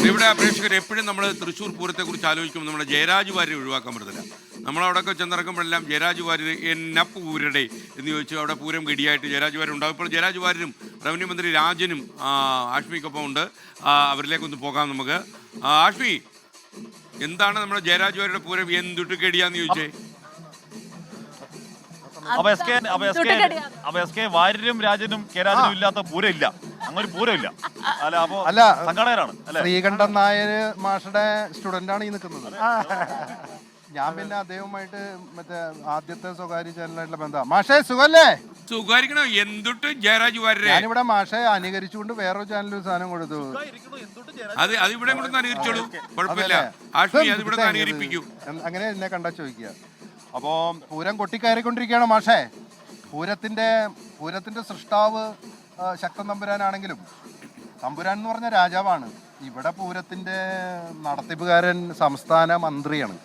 ഇവിടെ പ്രേക്ഷകർ എപ്പോഴും നമ്മൾ തൃശ്ശൂർ പൂരത്തെക്കുറിച്ച് ആലോചിക്കുമ്പോൾ നമ്മുടെ ജയരാജ് വാര്യരെ ഒഴിവാക്കാൻ പറ്റത്തില്ല. നമ്മളവിടെയൊക്കെ ചെന്നിറക്കുമ്പോഴെല്ലാം ജയരാജ് വാര്യർ എന്നപ്പ് പൂരടെ എന്ന് ചോദിച്ചു അവിടെ പൂരം ഗഡിയായിട്ട് ജയരാജ് വാര്യർ ഉണ്ടാകും. ഇപ്പോൾ ജയരാജ് വാര്യരും റവന്യൂ മന്ത്രി രാജനും ആഷ്മിക്കൊപ്പം ഉണ്ട്. അവരിലേക്കൊന്ന് പോകാം നമുക്ക്. ആഷ്മി, എന്താണ് നമ്മുടെ ജയരാജ് വാര്യരുടെ പൂരം എന്തുട്ട് ഗഡിയാന്ന് ചോദിച്ചേ? വാര്യരും രാജനും കെ രാജനും ഇല്ലാത്ത പൂരം ഇല്ല, അങ്ങനെ പൂരമില്ല. അല്ല, ശ്രീകണ്ഠൻ നായർ മാഷയുടെ സ്റ്റുഡന്റ് ആണ് ഈ നിൽക്കുന്നത്. ഞാൻ പിന്നെ അദ്ദേഹവുമായിട്ട് മറ്റേ ആദ്യത്തെ സ്വകാര്യ ചാനലായിട്ടുള്ള ബന്ധം. മാഷേ സുഖല്ലേ? സുഖായിരിക്കണോ? എന്തുട്ട് ജയരാജ് വാര്യരെ ഞാനിവിടെ മാഷെ അനുകരിച്ചുകൊണ്ട് വേറൊരു ചാനലിൽ സാധനം കൊടുത്തു. അത് ഇവിടെ കൊണ്ടൊന്ന് അനുകരിച്ചോളൂ, കുഴപ്പമില്ല. ആഷ്മി അത് ഇവിടെ അനുകരിപ്പിക്കൂ. അങ്ങനെ എന്നെ കണ്ടാ ചോദിക്കുക. അപ്പോ പൂരം കൊട്ടിക്കയറിക്കൊണ്ടിരിക്കുകയാണ് മാഷേ. പൂരത്തിന്റെ സൃഷ്ടാവ് ശക്തൻ തമ്പുരാനാണെങ്കിലും തമ്പുരാൻ എന്ന് പറഞ്ഞ രാജാവാണ്. ഇവിടെ പൂരത്തിന്റെ നടത്തിപ്പുകാരൻ സംസ്ഥാന മന്ത്രിയാണ്.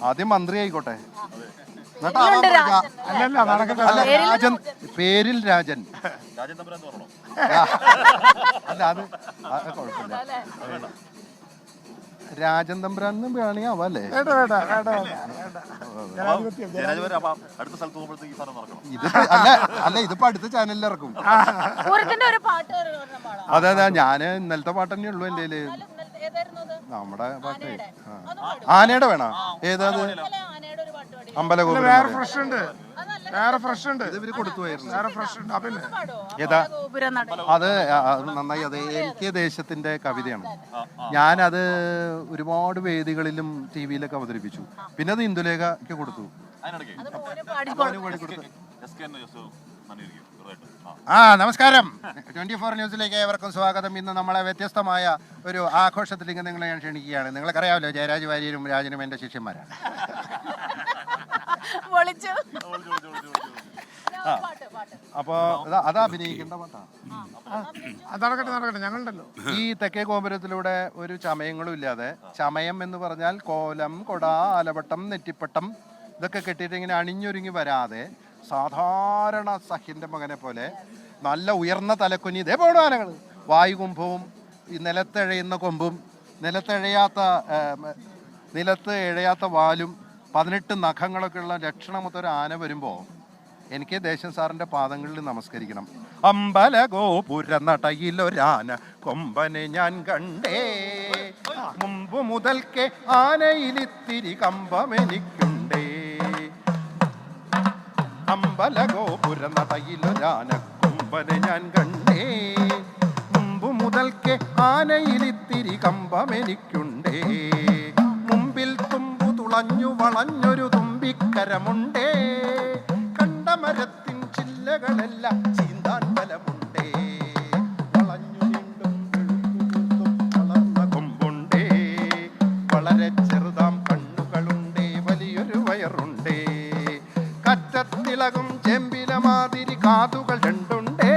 ആദ്യം മന്ത്രി ആയിക്കോട്ടെ. രാജൻ, പേരിൽ രാജൻ. അല്ല, അത് കുഴപ്പമില്ല. രാജൻ തമ്പുരാൻ വേണമെങ്കിൽ ആവാല്ലേ? ഇതിപ്പോ അടുത്ത ചാനലിൽ ഇറക്കും. അതെ, ഞാന് ഇന്നലത്തെ പാട്ട് തന്നെ ഉള്ളു എന്റെ. നമ്മുടെ പാട്ട് ആനയുടെ വേണോ? ഏതാ? അമ്പലഗോപുരം. അത് നന്നായി. അത് എനിക്ക് ദേശത്തിന്റെ കവിതയാണ്. ഞാനത് ഒരുപാട് വേദികളിലും ടി വിയിലൊക്കെ അവതരിപ്പിച്ചു. പിന്നെ അത് ഇന്ദുലേഖയ്ക്ക് കൊടുത്തു. നമസ്കാരം. 24 ന്യൂസിലേക്ക് ഏവർക്കും സ്വാഗതം. ഇന്ന് നമ്മളെ വ്യത്യസ്തമായ ഒരു ആഘോഷത്തിലേക്ക് നിങ്ങളെ ഞാൻ ക്ഷണിക്കുകയാണ്. നിങ്ങൾക്കറിയാമല്ലോ, ജയരാജ് വാര്യരും രാജനും എന്റെ ശിഷ്യന്മാരാണ്. അപ്പൊ അത് അഭിനയിക്കേണ്ട പാട്ടാണ്. ഞങ്ങളുണ്ടല്ലോ ഈ തെക്കേ ഗോപുരത്തിലൂടെ ഒരു ചമയങ്ങളും ഇല്ലാതെ, ചമയം എന്ന് പറഞ്ഞാൽ കോലം, കൊട, ആലവട്ടം, നെറ്റിപ്പട്ടം ഇതൊക്കെ കെട്ടിയിട്ട് ഇങ്ങനെ അണിഞ്ഞൊരുങ്ങി വരാതെ സാധാരണ സഹ്യന്റെ മകനെ പോലെ നല്ല ഉയർന്ന തലക്കുനി ഇതേപോലെ ആനകൾ, വായുകുംഭവും ഈ നിലത്തെഴയുന്ന കൊമ്പും നിലത്ത് എഴയാത്ത വാലും 18 നഖങ്ങളൊക്കെ ഉള്ള ലക്ഷണമൊത്തൊരു ആന വരുമ്പോൾ എനിക്ക് ദേശം സാറിന്റെ പാദങ്ങളിൽ നമസ്കരിക്കണം. അമ്പലഗോപുര നടയിലൊരാന കൊമ്പനെ ഞാൻ കണ്ടേ, മുമ്പ് മുതൽക്കേ ആനയിലിത്തിരി കമ്പമെനിക്കുണ്ടേ. അമ്പലഗോപുര നടയിലൊരാന കൊമ്പനെ ഞാൻ കണ്ടേ, മുമ്പ് മുതൽക്കേ ആനയിലിത്തിരി കമ്പമെനിക്കുണ്ടേ. മുമ്പിൽ തുമ്പു തുളഞ്ഞു വളഞ്ഞൊരു തുമ്പിക്കരമുണ്ടേ, മരത്തിൻ ചില്ലകളെല്ലാം ചീന്താൻ ബലമുണ്ടേ. വളഞ്ഞു നീണ്ടും വളർന്ന കൊമ്പുണ്ടേ, വളരെ ചെറുതാം കണ്ണുകളുണ്ടേ, വലിയൊരു വയറുണ്ടേ. കറ്റത്തിളകും ചെമ്പില മാതിരി കാതുകൾ രണ്ടുണ്ടേ,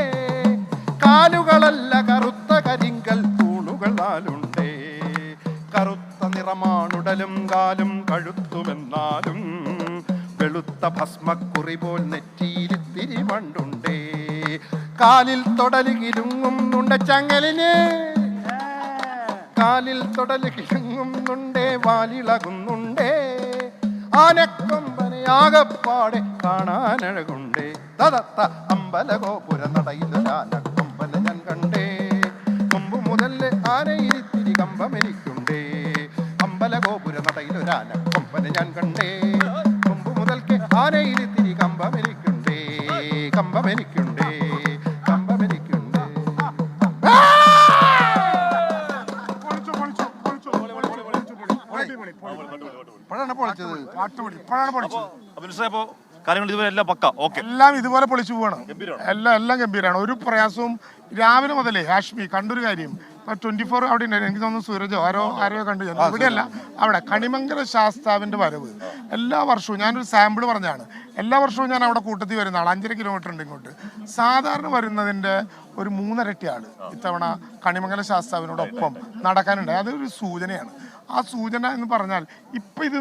കാലുകളല്ല കറുത്ത കരിങ്കൽ തൂണുകൾ നാലുണ്ടേ. കറുത്ത നിറമാണുടലും കാലും കഴുത്തുമെന്നാലും വെളുത്ത ഭസ്മക്കുറി പോൽ നെറ്റിയിലിത്തിരി വണ്ടുണ്ടേ. കാലിൽ തൊടല് കിലുങ്ങുന്നുണ്ട് ചങ്ങലിന്, കാലിൽ തൊടല് കിലുങ്ങുന്നുണ്ടേ, വാലിളകുന്നുണ്ടേ. ആനക്കൊമ്പനെ ആകപ്പാടെ കാണാനഴകുണ്ടേ. തതത്ത അമ്പലഗോപുര നടയിലൊരാനക്കൊമ്പനെ ഞാൻ കണ്ടേ, കൊമ്പ് മുതല് ആനയിലിത്തിരി കമ്പമെനിക്കുണ്ടേ. അമ്പലഗോപുര നടയിലൊരാനക്കൊമ്പനെ ഞാൻ കണ്ടേ, ആനയിലിത്തിരി കമ്പമെനിക്കുണ്ടേ, കമ്പമെനിക്കുണ്ടേ, കമ്പമെനിക്കുണ്ടേ. എല്ലാം ഇതുപോലെ പൊളിച്ചു പോകണം. എല്ലാം ഗംഭീരമാണ്. ഒരു പ്രയാസവും രാവിലെ മുതലേ. ഹാഷ്മി കണ്ടൊരു കാര്യം, 24 അവിടെ ഉണ്ടായിരുന്നു. എനിക്ക് തോന്നുന്നു സൂരജോ ആരോ കണ്ടു. ഇവിടെയല്ല, അവിടെ കണിമംഗല ശാസ്താവിന്റെ വരവ് എല്ലാ വർഷവും, ഞാനൊരു സാമ്പിൾ പറഞ്ഞാണ്, എല്ലാ വർഷവും ഞാൻ അവിടെ കൂട്ടത്തിൽ വരുന്ന ആൾ. 5.5 കിലോമീറ്റർ ഉണ്ട് ഇങ്ങോട്ട്. സാധാരണ വരുന്നതിന്റെ ഒരു 3.5 ആള് ഇത്തവണ കണിമംഗല ശാസ്താവിനോടൊപ്പം നടക്കാനുണ്ടായി. അതൊരു സൂചനയാണ്. ആ സൂചന എന്ന് പറഞ്ഞാൽ ഇപ്പൊ ഇത്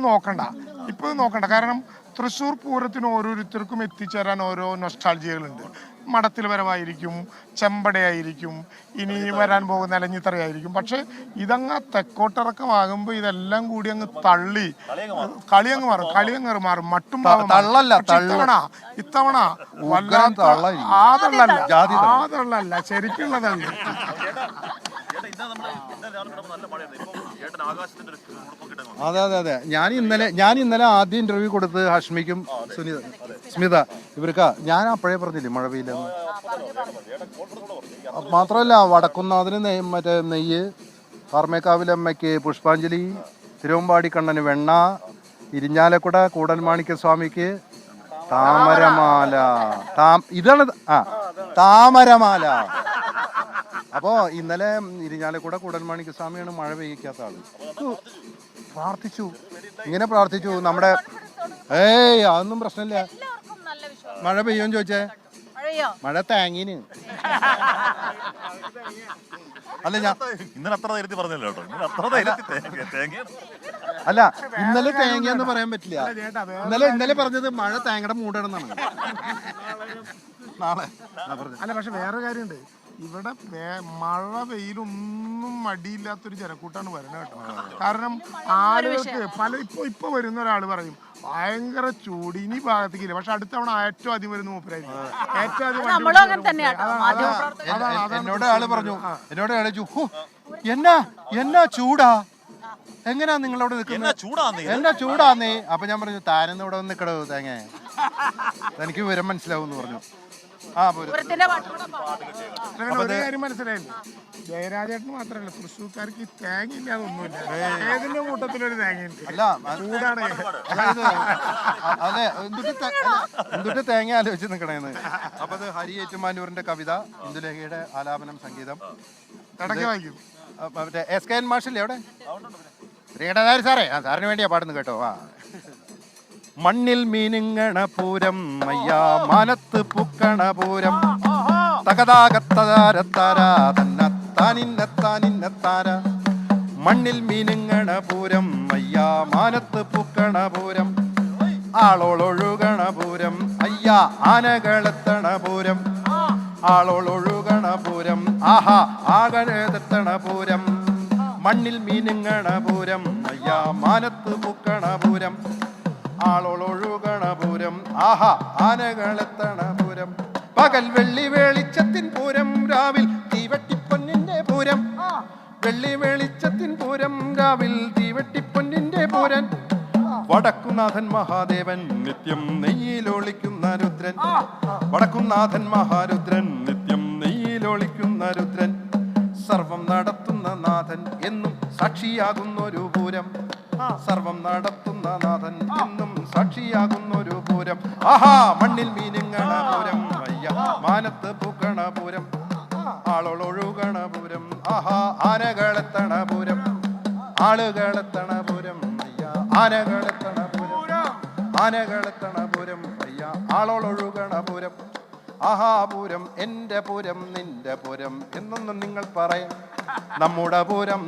നോക്കണ്ട. കാരണം തൃശ്ശൂർ പൂരത്തിന് ഓരോരുത്തർക്കും എത്തിച്ചേരാൻ ഓരോ നൊസ്റ്റാൾജിയകളുണ്ട്. മടത്തിൽ വരവായിരിക്കും, ചെമ്പടയായിരിക്കും, ഇനി വരാൻ പോകുന്ന അലഞ്ഞിത്തറയായിരിക്കും. പക്ഷെ ഇതങ്ങ് തെക്കോട്ടിറക്കമാകുമ്പോൾ ഇതെല്ലാം കൂടി അങ്ങ് തള്ളി കളി അങ്ങ് മാറും. മട്ടും ഇത്തവണ ആതള്ളല്ല ശരിക്കുള്ള തള്ളി. അതെ ഞാൻ ഇന്നലെ ആദ്യം ഇന്റർവ്യൂ കൊടുത്ത് ഹഷ്മിക്കും സ്മിത ഇവർക്ക് ഞാൻ അപ്പോഴേ പറഞ്ഞില്ലേ മഴ പെയ്യില്ലെന്ന്. മാത്രമല്ല വടക്കുന്നാഥിന് മറ്റേ നെയ്യ്, പാർമേക്കാവിലമ്മയ്ക്ക് പുഷ്പാഞ്ജലി, തിരുവമ്പാടി കണ്ണന് വെണ്ണ, ഇരിഞ്ഞാലക്കുട കൂടൽമാണിക്യ സ്വാമിക്ക് താമരമാല. ഇതാണ് താമരമാല. അപ്പോ ഇന്നലെ ഇരിഞ്ഞാലക്കുട കൂടൽമാണിക്യ സ്വാമിയാണ് മഴ പെയ്യിക്കാത്ത ആള്. പ്രാർത്ഥിച്ചു, ഇങ്ങനെ പ്രാർത്ഥിച്ചു. നമ്മുടെ അതൊന്നും പ്രശ്നമില്ല. മഴ പെയ്യോന്ന് ചോദിച്ചേ, മഴ തേങ്ങീന്. അല്ല ഞാൻ ഇന്നലെ അത്ര ധൈര്യത്തിൽ പറഞ്ഞല്ലോ കേട്ടോ. അല്ല ഇന്നലെ തേങ്ങയെന്ന് പറയാൻ പറ്റില്ല. ഇന്നലെ പറഞ്ഞത് മഴ തേങ്ങയുടെ മൂടാണെന്നാണ്. നാളെ അല്ല പക്ഷെ വേറെ കാര്യമുണ്ട്, ഇവിടെ മഴ വെയിലൊന്നും മടിയില്ലാത്തൊരു ജനക്കൂട്ടാണ് വരുന്നത് കേട്ടോ. കാരണം ആളുകൾക്ക് ഇപ്പൊ വരുന്ന ഒരാൾ പറയും ഭയങ്കര ചൂട് ഇനി ഭാഗത്തേക്കില്ല, പക്ഷെ അടുത്ത തവണ ഏറ്റവും ആദ്യം വരുന്ന മൂപ്പരായിരിക്കും. ഏറ്റവും ആദ്യം എന്നോട് ആള് പറഞ്ഞു, എന്നാ ചൂടാ, എങ്ങനാ നിങ്ങളവിടെ നിൽക്കുന്നത്, എന്നാ ചൂടാന്നേ. അപ്പൊ ഞാൻ പറഞ്ഞു താനെന്ന് ഇവിടെ വന്ന് നിക്കടോ തേങ്ങ, എനിക്ക് വിവരം മനസ്സിലാവും എന്ന് പറഞ്ഞു. ഒരു കാര്യം മനസ്സിലായില്ല, ജയരാജേട്ടന് മാത്രമല്ല തൃശ്ശൂർക്കാർക്ക് ഈ തേങ്ങ ഇല്ലാതൊന്നുമില്ല. ഏതിന്റെ കൂട്ടത്തിലൊരു തേങ്ങയുണ്ട്. ചൂടാണ്. അതെ എന്തൊക്കെ തേങ്ങ ആലോചിച്ച് നിക്കണേന്ന്. അപ്പൊ അത് ഹരി ഏറ്റുമാനൂരിന്റെ കവിത, ഇന്ദുലേഖയുടെ ആലാപനം, സംഗീതം ഇടയ്ക്ക് വായിക്കും. മറ്റേ SKN മാഷില്ലേ അവിടെ, ശ്രീകണ്ഠനായർ സാറേ, സാറിന് വേണ്ടിയാ പാടുന്നു കേട്ടോ. മണ്ണിൽ മീനുങ്ങണ പൂരം, അയ്യാ മാനത്ത് പൂക്കണ പൂരം, തകതാകത്താര തന്നത്താനിന്നത്താനിന്നത്താര. മണ്ണിൽ മീനുങ്ങണ പൂരം, അയ്യാ മാനത്ത് പൂക്കണ പൂരം, ആളോളൊഴുകണ പൂരം, അയ്യാ ആനകളെത്തണ പൂരം, ആളോളൊഴുകണ പൂരം, ആഹാ ആകഴെത്തണ പൂരം. മണ്ണിൽ മീനുങ്ങണ പൂരം, അയ്യാ മാനത്ത് പൂക്കണ പൂരം, ആളോളൊഴുകണ പൂരം, ആഹാ ആനകളെത്തണ പൂരം. പകൽ വെള്ളി വെളിച്ചത്തിൻ പൂരം, രാവിൽ തീവട്ടിപ്പൊന്നിന്റെ പൂരം, വെള്ളി വെളിച്ചത്തിൻ പൂരം, രാവിൽ തീവട്ടിപ്പൊന്നിന്റെ പൂരൻ. വടക്കുനാഥൻ മഹാദേവൻ നിത്യം നെയ്യിലൊളിക്കുന്ന രുദ്രൻ, വടക്കുനാഥൻ മഹാരുദ്രൻ നിത്യം നെയ്യിലൊളിക്കുന്ന രുദ്രൻ. സർവം നടത്തുന്ന നാഥൻ എന്നും സാക്ഷിയാകുന്നൊരു പൂരം, സർവം നടത്തുന്ന നാഥൻ എന്നും സാക്ഷിയാകുന്നൊരു പൂരം. ആഹാ മണ്ണിൽ മീനുങ്ങണ പൂരം, അയ്യ മാനത്ത് പൂക്കണ പൂരം, ആളൊഴുകണ പൂരം, ആഹാ ആനകളെത്തണ പൂരം, ആളുകളെത്തണ പൂരം, അയ്യ ആനകളെത്തണ പൂരം, ആനകളെത്തണ പൂരം, അയ്യ ആളൊഴുകണ പൂരം. ആഹാ പൂരം എൻ്റെ പൂരം നിന്റെ പൂരം എന്നൊന്നും നിങ്ങൾ പറയാം. നമ്മുടെ പൂരം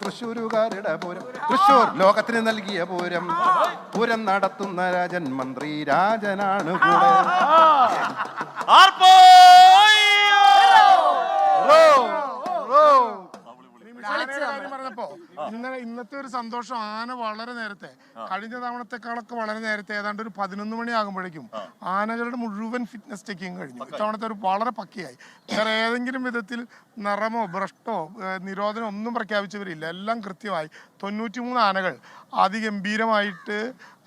തൃശ്ശൂരുകാരുടെ പൂരം, തൃശ്ശൂർ ലോകത്തിന് നൽകിയ പൂരം. പൂരം നടത്തുന്ന രാജൻ മന്ത്രി രാജനാണ് കൂടെ. പറഞ്ഞപ്പോ ഇന്നത്തെ ഒരു സന്തോഷം, ആന വളരെ നേരത്തെ, കഴിഞ്ഞ തവണത്തെക്കാളൊക്കെ വളരെ നേരത്തെ, ഏതാണ്ട് ഒരു 11 മണി ആകുമ്പോഴേക്കും ആനകളുടെ മുഴുവൻ ഫിറ്റ്നസ് ചെക്കിങ് കഴിഞ്ഞു. ഇത്തവണത്തെ ഒരു വളരെ പക്കയായി. വേറെ ഏതെങ്കിലും വിധത്തിൽ നിറമോ ഭ്രഷ്ടോ നിരോധനം ഒന്നും പ്രഖ്യാപിച്ചവരില്ല. എല്ലാം കൃത്യമായി 93 ആനകൾ അതിഗംഭീരമായിട്ട്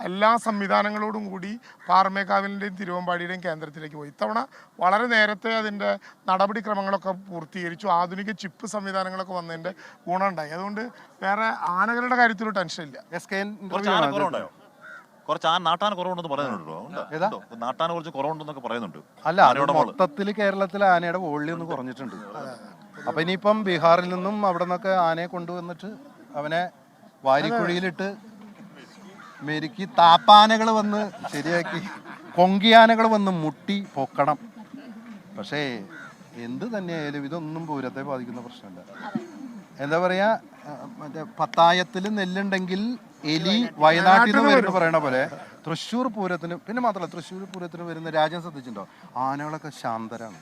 എല്ലാ സംവിധാനങ്ങളോടും കൂടി പാറമേക്കാവിലിൻ്റെയും തിരുവമ്പാടിയുടെയും കേന്ദ്രത്തിലേക്ക് പോയി. ഇത്തവണ വളരെ നേരത്തെ അതിൻ്റെ നടപടിക്രമങ്ങളൊക്കെ പൂർത്തീകരിച്ചു. ആധുനിക ചിപ്പ് സംവിധാനങ്ങളൊക്കെ വന്നതിൻ്റെ ഗുണമുണ്ടായി. അതുകൊണ്ട് വേറെ ആനകളുടെ കാര്യത്തിലും ടെൻഷൻ ഇല്ല. കുറച്ച് നാട്ടാന കുറവുണ്ടെന്ന് പറയുന്നുണ്ടോ? നാട്ടാന കുറച്ച് കുറവുണ്ടെന്നൊക്കെ പറയുന്നുണ്ട്. അല്ല, മൊത്തത്തിൽ കേരളത്തിലെ ആനയുടെ വോള്യം ഒന്ന് കുറഞ്ഞിട്ടുണ്ട്. അപ്പൊ ഇനിയിപ്പം ബീഹാറിൽ നിന്നും അവിടെ നിന്നൊക്കെ ആനയെ കൊണ്ടുവന്നിട്ട് അവനെ വാരിക്കുഴിയിലിട്ട് മെരുക്കി താപ്പാനകൾ വന്ന് ശരിയാക്കി, കൊങ്കിയാനകൾ വന്ന് മുട്ടി പൊക്കണം. പക്ഷേ എന്ത് തന്നെയായാലും ഇതൊന്നും പൂരത്തെ ബാധിക്കുന്ന പ്രശ്നമല്ല. എന്താ പറയാ, മറ്റേ പത്തായത്തിൽ നെല്ലുണ്ടെങ്കിൽ എലി വയനാട്ടിൽ നിന്ന് വരുന്ന പറയണ പോലെ തൃശ്ശൂർ പൂരത്തിന്, പിന്നെ മാത്രമല്ല തൃശ്ശൂർ പൂരത്തിന് വരുന്ന രാജ്യം ശ്രദ്ധിച്ചിട്ടുണ്ടോ, ആനകളൊക്കെ ശാന്തരാണ്.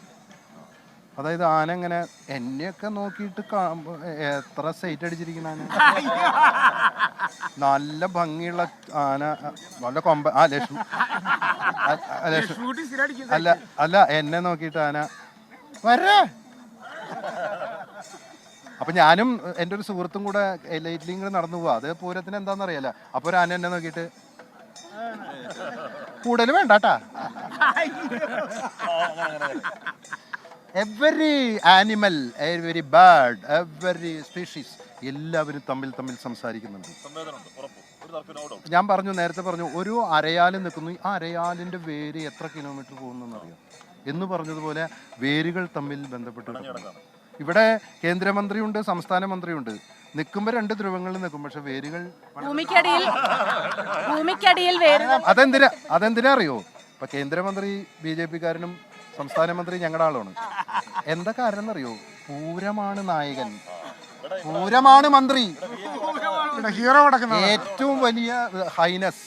അതായത് ആന ഇങ്ങനെ എന്നെയൊക്കെ നോക്കിയിട്ട് എത്ര സൈറ്റ് അടിച്ചിരിക്കുന്ന ആന, നല്ല ഭംഗിയുള്ള ആന, നല്ല കൊമ്പ. ലക്ഷ്മി അല്ല അല്ല എന്നെ നോക്കിയിട്ട് ആന വരേ. അപ്പൊ ഞാനും എൻ്റെ ഒരു സുഹൃത്തും കൂടെ ലൈറ്റ്ലിങ് നടന്നു പോവാ. അത് പൂരത്തിന് എന്താണെന്നറിയാലോ. അപ്പൊ ഒരു ആന എന്നെ നോക്കിയിട്ട് കൂടുതൽ വേണ്ടാട്ടാ. Every animal, every bird, every species എല്ലാവരും തമ്മിൽ സംസാരിക്കുന്നുണ്ട്. ഞാൻ പറഞ്ഞു, നേരത്തെ പറഞ്ഞു, ഒരു അരയാല് നിൽക്കുന്നു, ആ അരയാലിന്റെ വേര് എത്ര കിലോമീറ്റർ പോകുന്നറിയാം എന്ന് പറഞ്ഞതുപോലെ വേരുകൾ തമ്മിൽ ബന്ധപ്പെട്ട് ഇവിടെ കേന്ദ്രമന്ത്രിയുണ്ട്, സംസ്ഥാന മന്ത്രിയുണ്ട്. നിൽക്കുമ്പോൾ രണ്ട് ധ്രുവങ്ങളിൽ നിൽക്കും, പക്ഷെ വേരുകൾ അതെന്തിനാ അറിയോ? ഇപ്പൊ കേന്ദ്രമന്ത്രി BJP-കാരനും സംസ്ഥാന മന്ത്രി ഞങ്ങളുടെ ആളാണ്. എന്താ കാരണം എന്നറിയോ? പൂരമാണ് നായകൻ, പൂരമാണ് മന്ത്രി. ഏറ്റവും വലിയ ഹൈനസ്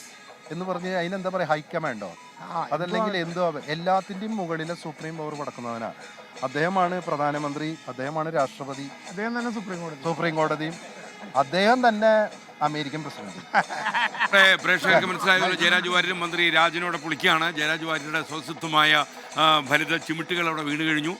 എന്ന് പറഞ്ഞ് അതിനെന്താ പറയാ, ഹൈക്കമാൻഡോ അതല്ലെങ്കിൽ എന്തോ, എല്ലാത്തിന്റെയും മുകളിലെ സുപ്രീം പവർ കൊടുക്കുന്നവനാ. അദ്ദേഹമാണ് പ്രധാനമന്ത്രി, അദ്ദേഹമാണ് രാഷ്ട്രപതി, അദ്ദേഹം തന്നെ സുപ്രീം കോടതിയും, അദ്ദേഹം തന്നെ അമേരിക്കൻ പ്രസിഡന്റ്. പ്രേക്ഷകർക്ക് മനസ്സിലായതുപോലെ ജയരാജ് വാര്യരും മന്ത്രി രാജനോടെ പൊളിക്കുകയാണ്. ജയരാജ് വാര്യരുടെ സ്വസിദ്ധമായ ഫലിത ചിമിട്ടുകൾ അവിടെ വീണ് കഴിഞ്ഞു.